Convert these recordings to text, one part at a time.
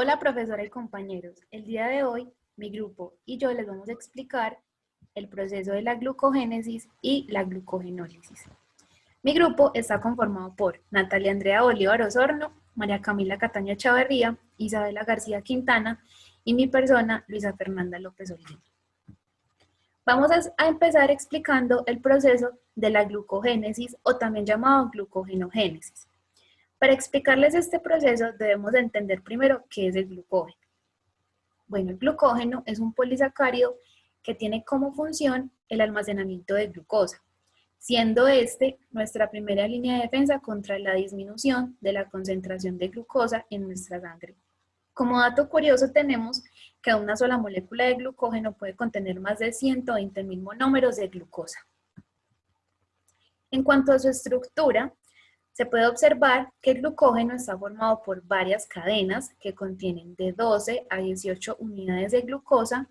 Hola profesora y compañeros, el día de hoy mi grupo y yo les vamos a explicar el proceso de la glucogénesis y la glucogenólisis. Mi grupo está conformado por Natalia Andrea Bolívar Osorno, María Camila Cataño Echavarría, Isabela García Quintana y mi persona Luisa Fernanda López Olguín. Vamos a empezar explicando el proceso de la glucogénesis o también llamado glucogenogénesis. Para explicarles este proceso debemos entender primero qué es el glucógeno. Bueno, el glucógeno es un polisacárido que tiene como función el almacenamiento de glucosa, siendo este nuestra primera línea de defensa contra la disminución de la concentración de glucosa en nuestra sangre. Como dato curioso tenemos que una sola molécula de glucógeno puede contener más de 120.000 monómeros de glucosa. En cuanto a su estructura, se puede observar que el glucógeno está formado por varias cadenas que contienen de 12 a 18 unidades de glucosa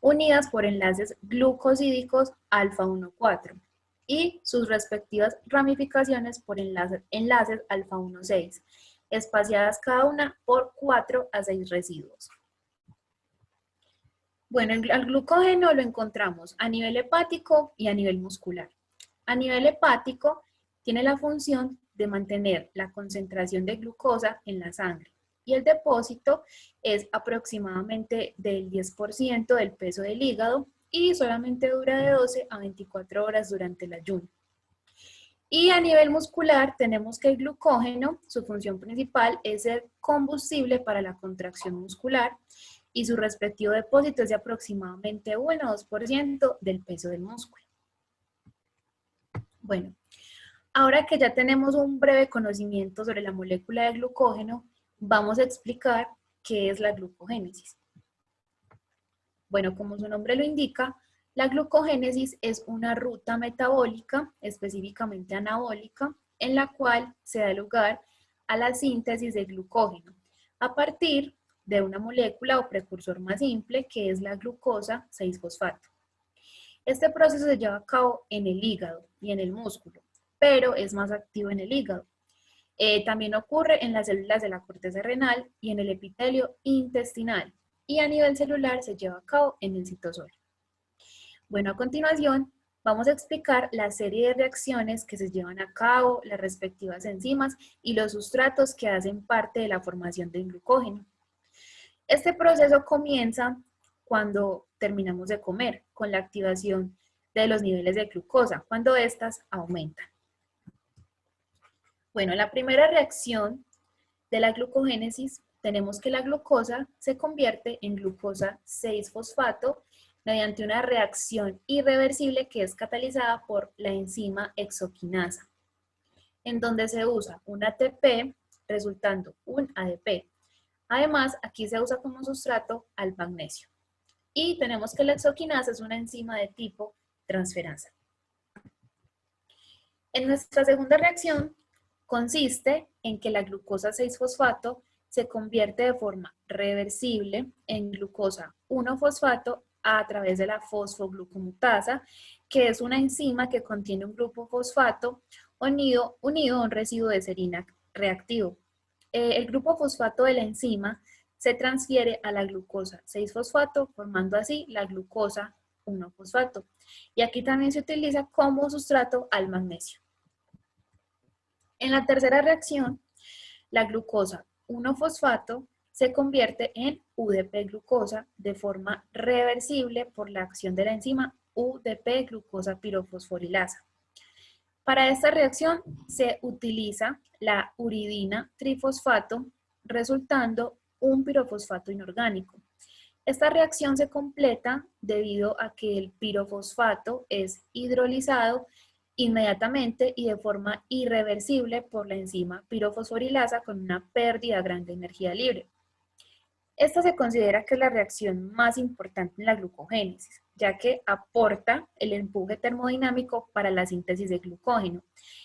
unidas por enlaces glucosídicos alfa-1,4 y sus respectivas ramificaciones por enlaces alfa-1,6, espaciadas cada una por 4 a 6 residuos. Bueno, el glucógeno lo encontramos a nivel hepático y a nivel muscular. A nivel hepático tiene la función de mantener la concentración de glucosa en la sangre y el depósito es aproximadamente del 10% del peso del hígado y solamente dura de 12 a 24 horas durante el ayuno. Y a nivel muscular tenemos que el glucógeno, su función principal es ser combustible para la contracción muscular y su respectivo depósito es de aproximadamente 1 a 2% del peso del músculo. Bueno, ahora que ya tenemos un breve conocimiento sobre la molécula de glucógeno, vamos a explicar qué es la glucogénesis. Bueno, como su nombre lo indica, la glucogénesis es una ruta metabólica, específicamente anabólica, en la cual se da lugar a la síntesis de glucógeno a partir de una molécula o precursor más simple que es la glucosa 6-fosfato. Este proceso se lleva a cabo en el hígado y en el músculo, pero es más activo en el hígado. También ocurre en las células de la corteza renal y en el epitelio intestinal, y a nivel celular se lleva a cabo en el citosol. Bueno, a continuación vamos a explicar la serie de reacciones que se llevan a cabo, las respectivas enzimas y los sustratos que hacen parte de la formación del glucógeno. Este proceso comienza cuando terminamos de comer, con la activación de los niveles de glucosa, cuando éstas aumentan. Bueno, la primera reacción de la glucogénesis, tenemos que la glucosa se convierte en glucosa 6-fosfato mediante una reacción irreversible que es catalizada por la enzima hexoquinasa, en donde se usa un ATP resultando un ADP. Además, aquí se usa como sustrato al magnesio. Y tenemos que la hexoquinasa es una enzima de tipo transferasa. En nuestra segunda reacción consiste en que la glucosa 6-fosfato se convierte de forma reversible en glucosa 1-fosfato a través de la fosfoglucomutasa, que es una enzima que contiene un grupo fosfato unido a un residuo de serina reactivo. El grupo fosfato de la enzima se transfiere a la glucosa 6-fosfato, formando así la glucosa 1-fosfato. Y aquí también se utiliza como sustrato al magnesio. En la tercera reacción, la glucosa 1-fosfato se convierte en UDP-glucosa de forma reversible por la acción de la enzima UDP-glucosa pirofosforilasa. Para esta reacción se utiliza la uridina trifosfato, resultando un pirofosfato inorgánico. Esta reacción se completa debido a que el pirofosfato es hidrolizado inmediatamente y de forma irreversible por la enzima pirofosforilasa con una pérdida grande de energía libre. Esta se considera que es la reacción más importante en la glucogénesis, ya que aporta el empuje termodinámico para la síntesis de glucógeno.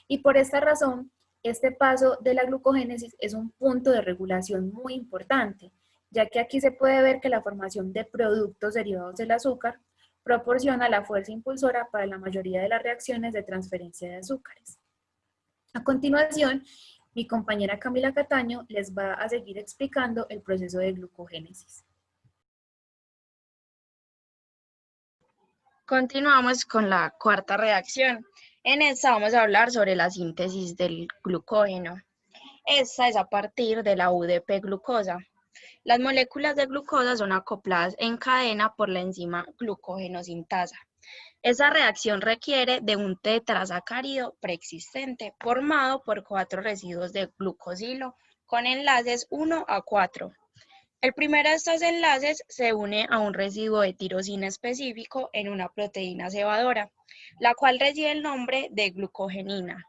Y por esta razón, este paso de la glucogénesis es un punto de regulación muy importante, ya que aquí se puede ver que la formación de productos derivados del azúcar proporciona la fuerza impulsora para la mayoría de las reacciones de transferencia de azúcares. A continuación, Mi compañera Camila Cataño les va a seguir explicando el proceso de glucogénesis. Continuamos con la cuarta reacción. En esta vamos a hablar sobre la síntesis del glucógeno. Esta es a partir de la UDP-glucosa. Las moléculas de glucosa son acopladas en cadena por la enzima glucógeno-sintasa. Esa reacción requiere de un tetrasacárido preexistente formado por 4 residuos de glucosilo con enlaces 1 a 4. El primero de estos enlaces se une a un residuo de tirosina específico en una proteína cebadora, la cual recibe el nombre de glucogenina.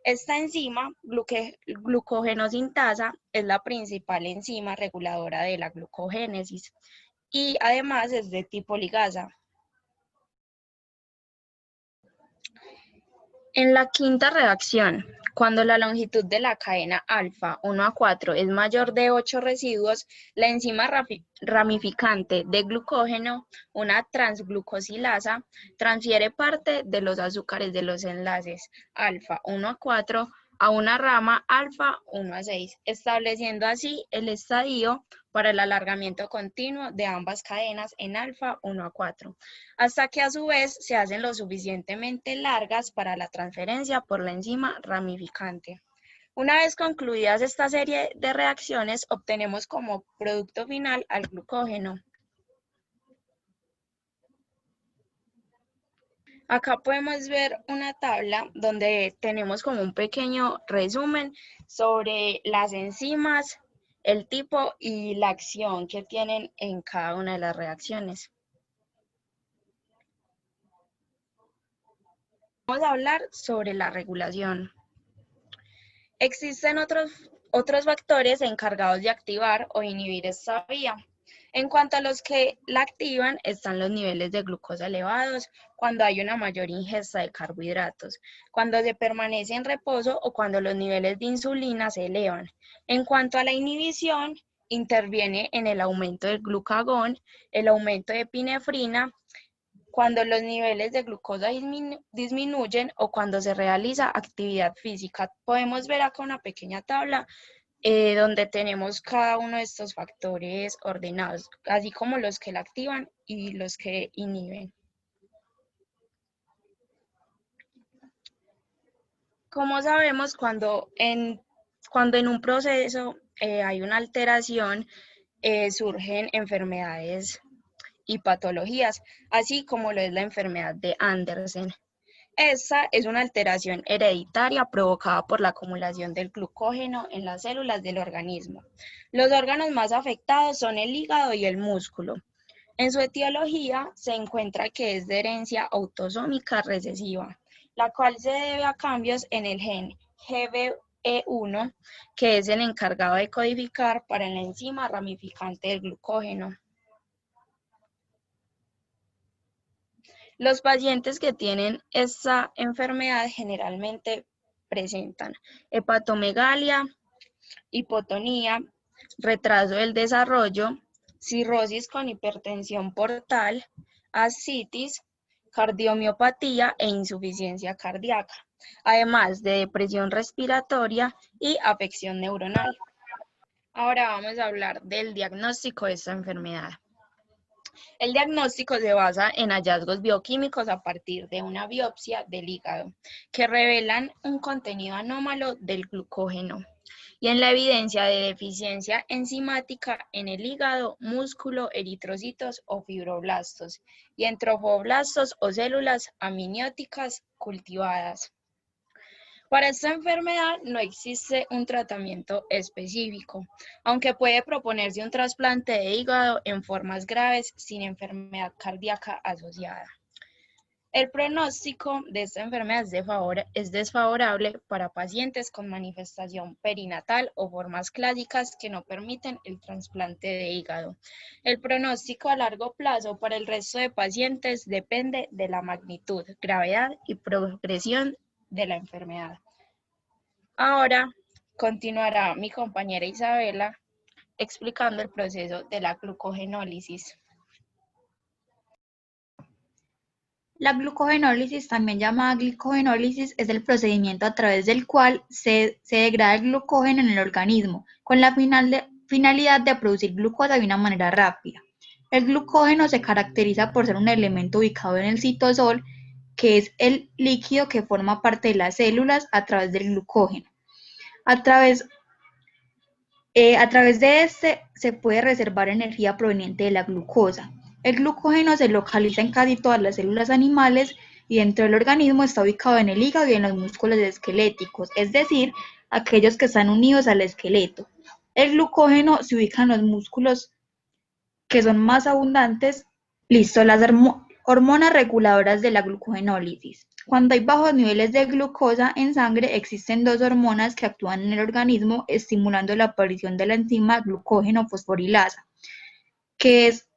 Esta enzima, glucógeno-sintasa, es la principal enzima reguladora de la glucogénesis y además es de tipo ligasa. En la quinta reacción, cuando la longitud de la cadena alfa 1 a 4 es mayor de 8 residuos, la enzima ramificante de glucógeno, una transglucosilasa, transfiere parte de los azúcares de los enlaces alfa 1 a 4 a una rama alfa 1 a 6, estableciendo así el estadio para el alargamiento continuo de ambas cadenas en alfa 1 a 4, hasta que a su vez se hacen lo suficientemente largas para la transferencia por la enzima ramificante. Una vez concluidas esta serie de reacciones, obtenemos como producto final al glucógeno. Acá podemos ver una tabla donde tenemos como un pequeño resumen sobre las enzimas, el tipo y la acción que tienen en cada una de las reacciones. Vamos a hablar sobre la regulación. Existen otros factores encargados de activar o inhibir esta vía. En cuanto a los que la activan, están los niveles de glucosa elevados, cuando hay una mayor ingesta de carbohidratos, cuando se permanece en reposo o cuando los niveles de insulina se elevan. En cuanto a la inhibición, interviene en el aumento del glucagón, el aumento de epinefrina, cuando los niveles de glucosa disminuyen o cuando se realiza actividad física. Podemos ver acá una pequeña tabla donde tenemos cada uno de estos factores ordenados, así como los que la activan y los que inhiben. Como sabemos, cuando en un proceso hay una alteración, surgen enfermedades y patologías, así como lo es la enfermedad de Andersen. Esta es una alteración hereditaria provocada por la acumulación del glucógeno en las células del organismo. Los órganos más afectados son el hígado y el músculo. En su etiología se encuentra que es de herencia autosómica recesiva, la cual se debe a cambios en el gen GBE1, que es el encargado de codificar para la enzima ramificante del glucógeno. Los pacientes que tienen esta enfermedad generalmente presentan hepatomegalia, hipotonía, retraso del desarrollo, cirrosis con hipertensión portal, ascitis, cardiomiopatía e insuficiencia cardíaca, además de depresión respiratoria y afección neuronal. Ahora vamos a hablar del diagnóstico de esta enfermedad. El diagnóstico se basa en hallazgos bioquímicos a partir de una biopsia del hígado, que revelan un contenido anómalo del glucógeno, y en la evidencia de deficiencia enzimática en el hígado, músculo, eritrocitos o fibroblastos, y en trofoblastos o células amnióticas cultivadas. Para esta enfermedad no existe un tratamiento específico, aunque puede proponerse un trasplante de hígado en formas graves sin enfermedad cardíaca asociada. El pronóstico de esta enfermedad es desfavorable para pacientes con manifestación perinatal o formas clásicas que no permiten el trasplante de hígado. El pronóstico a largo plazo para el resto de pacientes depende de la magnitud, gravedad y progresión de la enfermedad. Ahora continuará mi compañera Isabela explicando el proceso de la glucogenólisis. La glucogenólisis, también llamada glicogenólisis, es el procedimiento a través del cual se degrada el glucógeno en el organismo, con la finalidad de producir glucosa de una manera rápida. El glucógeno se caracteriza por ser un elemento ubicado en el citosol, que es el líquido que forma parte de las células a través del glucógeno. A través de este se puede reservar energía proveniente de la glucosa. El glucógeno se localiza en casi todas las células animales y dentro del organismo está ubicado en el hígado y en los músculos esqueléticos, es decir, aquellos que están unidos al esqueleto. El glucógeno se ubica en los músculos que son más abundantes. Listo, las hormonas reguladoras de la glucogenólisis. Cuando hay bajos niveles de glucosa en sangre, existen dos hormonas que actúan en el organismo estimulando la aparición de la enzima glucógeno fosforilasa, que es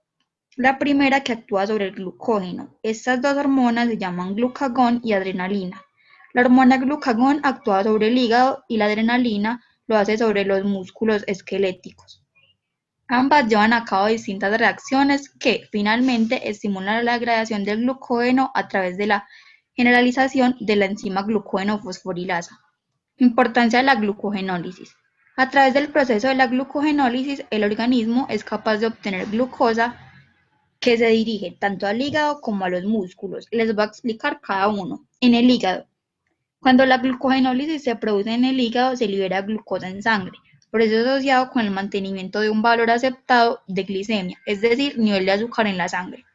la primera que actúa sobre el glucógeno. Estas dos hormonas se llaman glucagón y adrenalina. La hormona glucagón actúa sobre el hígado y la adrenalina lo hace sobre los músculos esqueléticos. Ambas llevan a cabo distintas reacciones que, finalmente, estimulan la degradación del glucógeno a través de la generalización de la enzima glucógeno fosforilasa. Importancia de la glucogenólisis. A través del proceso de la glucogenólisis, el organismo es capaz de obtener glucosa que se dirige tanto al hígado como a los músculos. Les voy a explicar cada uno. En el hígado. Cuando la glucogenólisis se produce en el hígado, se libera glucosa en sangre, por eso es asociado con el mantenimiento de un valor aceptado de glicemia, es decir, nivel de azúcar en la sangre.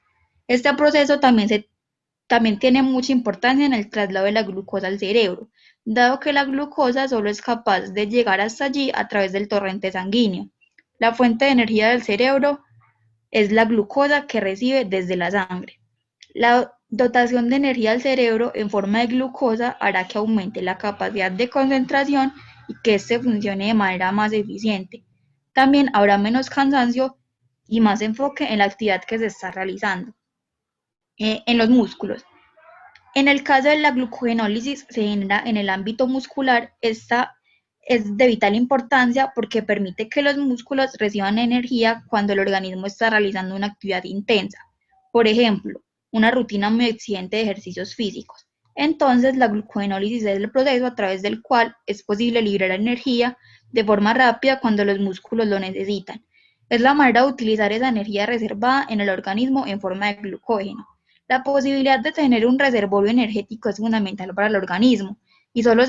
Este proceso también tiene mucha importancia en el traslado de la glucosa al cerebro, dado que la glucosa solo es capaz de llegar hasta allí a través del torrente sanguíneo. La fuente de energía del cerebro es la glucosa que recibe desde la sangre. La dotación de energía al cerebro en forma de glucosa hará que aumente la capacidad de concentración y que éste funcione de manera más eficiente. También habrá menos cansancio y más enfoque en la actividad que se está realizando. En los músculos. En el caso de la glucogenólisis se genera en el ámbito muscular. Esta es de vital importancia porque permite que los músculos reciban energía cuando el organismo está realizando una actividad intensa. Por ejemplo, una rutina muy exigente de ejercicios físicos. Entonces, la glucogenólisis es el proceso a través del cual es posible liberar energía de forma rápida cuando los músculos lo necesitan. Es la manera de utilizar esa energía reservada en el organismo en forma de glucógeno. La posibilidad de tener un reservorio energético es fundamental para el organismo y solo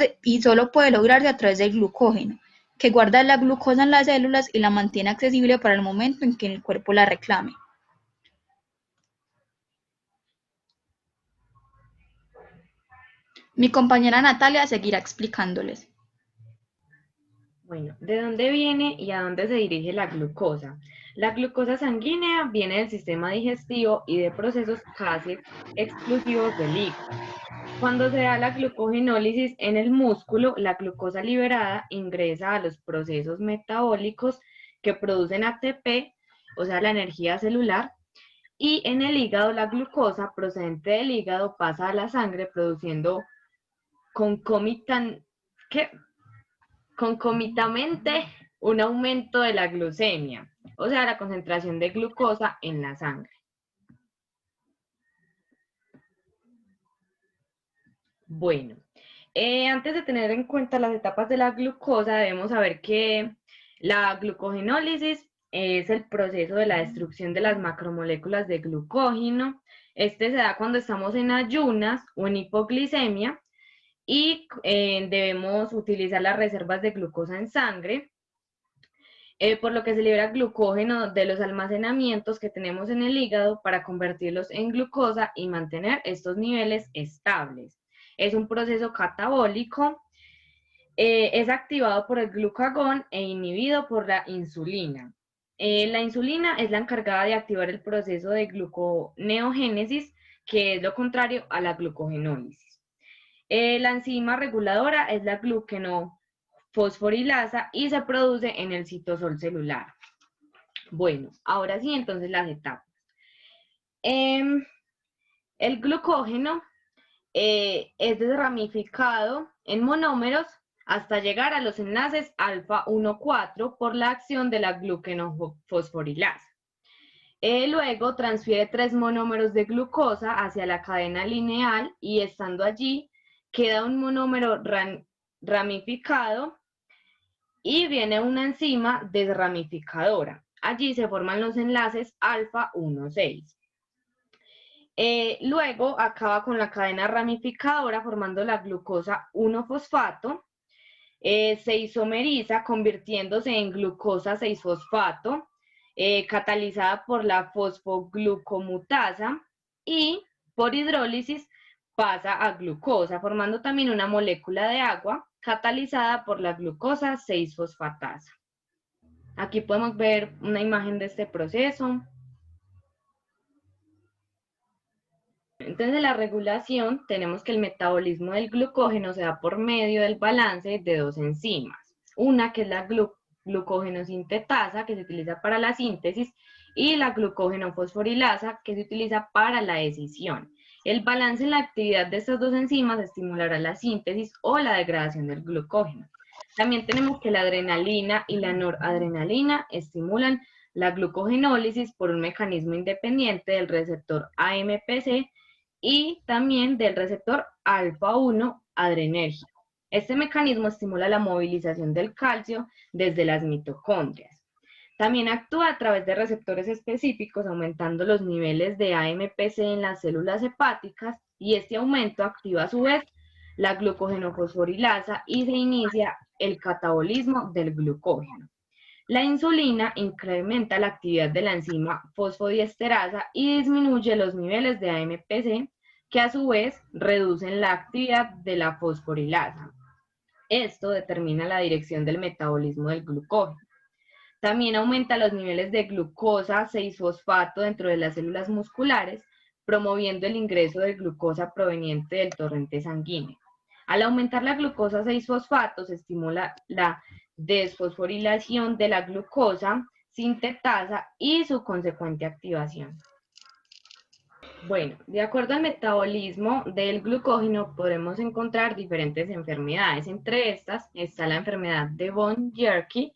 puede lograrse a través del glucógeno, que guarda la glucosa en las células y la mantiene accesible para el momento en que el cuerpo la reclame. Mi compañera Natalia seguirá explicándoles. Bueno, ¿de dónde viene y a dónde se dirige la glucosa? La glucosa sanguínea viene del sistema digestivo y de procesos casi exclusivos del hígado. Cuando se da la glucogenólisis en el músculo, la glucosa liberada ingresa a los procesos metabólicos que producen ATP, o sea, la energía celular, y en el hígado la glucosa procedente del hígado pasa a la sangre produciendo concomitantemente un aumento de la glucemia, o sea, la concentración de glucosa en la sangre. Bueno, antes de tener en cuenta las etapas de la glucosa, debemos saber que la glucogenólisis es el proceso de la destrucción de las macromoléculas de glucógeno. Este se da cuando estamos en ayunas o en hipoglicemia y debemos utilizar las reservas de glucosa en sangre, por lo que se libera glucógeno de los almacenamientos que tenemos en el hígado para convertirlos en glucosa y mantener estos niveles estables. Es un proceso catabólico, es activado por el glucagón e inhibido por la insulina. La insulina es la encargada de activar el proceso de gluconeogénesis, que es lo contrario a la glucogenólisis. La enzima reguladora es la glucogenofosforilasa y se produce en el citosol celular. Bueno, ahora sí, entonces las etapas. El glucógeno es desramificado en monómeros hasta llegar a los enlaces alfa 1,4 por la acción de la glucogenofosforilasa. Luego transfiere 3 monómeros de glucosa hacia la cadena lineal y estando allí queda un monómero ramificado y viene una enzima desramificadora. Allí se forman los enlaces alfa 1,6. Luego acaba con la cadena ramificadora formando la glucosa 1-fosfato. Se isomeriza convirtiéndose en glucosa 6-fosfato, catalizada por la fosfoglucomutasa y por hidrólisis pasa a glucosa, formando también una molécula de agua catalizada por la glucosa 6-fosfatasa. Aquí podemos ver una imagen de este proceso. Entonces, la regulación, tenemos que el metabolismo del glucógeno se da por medio del balance de dos enzimas. Una que es la glucógeno-sintetasa, que se utiliza para la síntesis, y la glucógeno-fosforilasa, que se utiliza para la escisión. El balance en la actividad de estas dos enzimas estimulará la síntesis o la degradación del glucógeno. También tenemos que la adrenalina y la noradrenalina estimulan la glucogenólisis por un mecanismo independiente del receptor AMPC y también del receptor alfa-1 adrenérgico. Este mecanismo estimula la movilización del calcio desde las mitocondrias. También actúa a través de receptores específicos, aumentando los niveles de AMPC en las células hepáticas, y este aumento activa a su vez la glucogenofosforilasa y se inicia el catabolismo del glucógeno. La insulina incrementa la actividad de la enzima fosfodiesterasa y disminuye los niveles de AMPC, que a su vez reducen la actividad de la fosforilasa. Esto determina la dirección del metabolismo del glucógeno. También aumenta los niveles de glucosa 6-fosfato dentro de las células musculares, promoviendo el ingreso de glucosa proveniente del torrente sanguíneo. Al aumentar la glucosa 6-fosfato, se estimula la desfosforilación de la glucosa sintetasa y su consecuente activación. Bueno, de acuerdo al metabolismo del glucógeno podremos encontrar diferentes enfermedades. Entre estas está la enfermedad de von Wierke,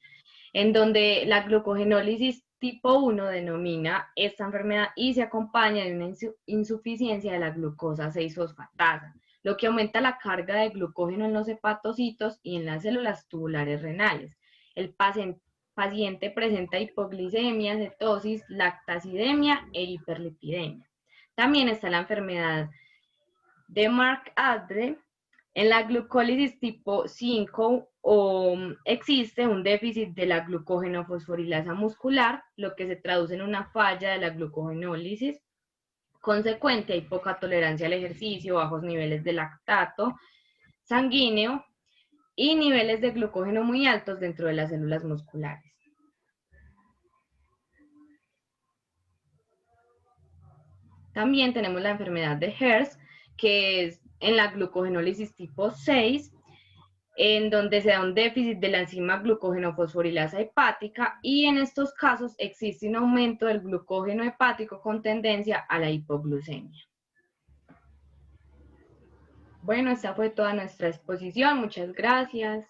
en donde la glucogenólisis tipo 1 denomina esta enfermedad y se acompaña de una insuficiencia de la glucosa 6-fosfatasa, lo que aumenta la carga de glucógeno en los hepatocitos y en las células tubulares renales. El paciente presenta hipoglicemia, cetosis, lactacidemia e hiperlipidemia. También está la enfermedad de Mark-Adre. En la glucólisis tipo 5 existe un déficit de la glucógeno-fosforilasa muscular, lo que se traduce en una falla de la glucogenólisis consecuente. Hay poca tolerancia al ejercicio, bajos niveles de lactato sanguíneo y niveles de glucógeno muy altos dentro de las células musculares. También tenemos la enfermedad de HERS, que es en la glucogenólisis tipo 6, en donde se da un déficit de la enzima glucógeno-fosforilasa hepática, y en estos casos existe un aumento del glucógeno hepático con tendencia a la hipoglucemia. Bueno, esta fue toda nuestra exposición. Muchas gracias.